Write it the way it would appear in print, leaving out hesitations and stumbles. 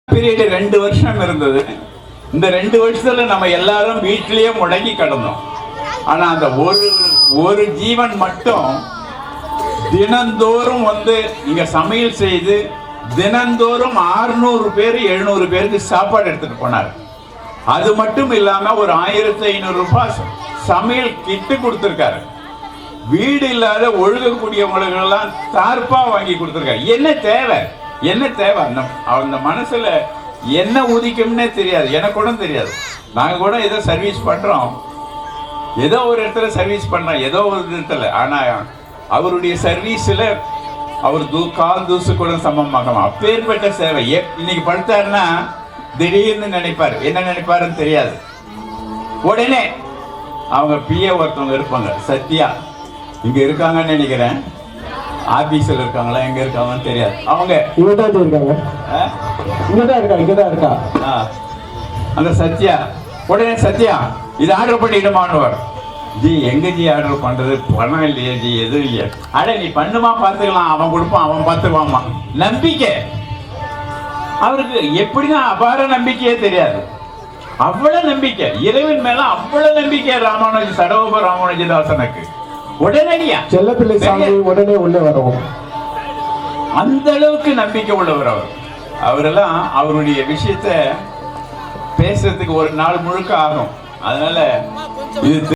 Period 2 வருஷம் இருந்தது. இந்த 2 வருஷத்துல நம்ம எல்லாரும் வீட்டிலேயே முடங்கி கிடந்தோம். ஆனா அந்த ஒரு ஜீவன் மட்டும் தினந்தோறும் வந்து இங்க சமையல் செய்து தினந்தோறும் 600 பேர் 700 பேருக்கு சாப்பாடு எடுத்துட்டு போனார். அது மட்டும் இல்லாம ஒரு 1500 ரூபாய் சமையல் கிட்டு கொடுத்திருக்காரு. வீடு இல்லாத ஒழுகக்கூடியவங்களுக்கு எல்லாம் தார்ப்பா வாங்கி கொடுத்திருக்காரு. என்ன தேவை அந்த மனசுல என்ன உதிக்கும்னே தெரியாது. எனக்கு கூட தெரியாது. நாங்க கூட ஏதோ சர்வீஸ் பண்றோம், ஏதோ ஒரு இடத்துல சர்வீஸ் பண்றோம், ஏதோ ஒரு இடத்துல. ஆனா அவருடைய சர்வீஸ்ல அவர் கால் தூசு கூட சமமாகலாம். அப்பேற்பட்ட சேவை. இன்னைக்கு படுத்தாருன்னா திடீர்னு நினைப்பாரு, என்ன நினைப்பாருன்னு தெரியாது. உடனே அவங்க பிஏ ஒருத்தவங்க இருப்பாங்க, சத்யா, இங்க இருக்காங்கன்னு நினைக்கிறேன். ஆபீஸ்ல இருக்காங்களா, எங்க இருக்காங்கன்னு தெரியாது. அவங்க இங்கதான் இருக்கா அந்த சத்யா. உடனே சத்யா இது ஆர்டர் பண்ணிடுமான்னு. ஜி எங்க ஜி ஆர்டர் பண்றது, பணம் இல்லையே ஜி, எதுவும் இல்லையா. அட நீ பண்ணுமா, பார்த்துக்கலாம், அவன் கொடுப்பான், அவன் பார்த்துக்குவாமா. நம்பிக்கை அவருக்கு எப்படின்னா அபார நம்பிக்கையே தெரியாது. அவ்வளவு நம்பிக்கை, இறைவன் மேல அவ்வளவு நம்பிக்கை சடகோப ராமானுஜதாசனுக்கு. உடனடியா செல்லப்பிள்ளை சாமி உடனே உள்ள வரவும் அந்த அளவுக்கு நம்பிக்கை உள்ளவர் அவர். அவரெல்லாம் அவருடைய விஷயத்த பேசுறதுக்கு ஒரு நாள் முழுக்க ஆகும். அதனால இது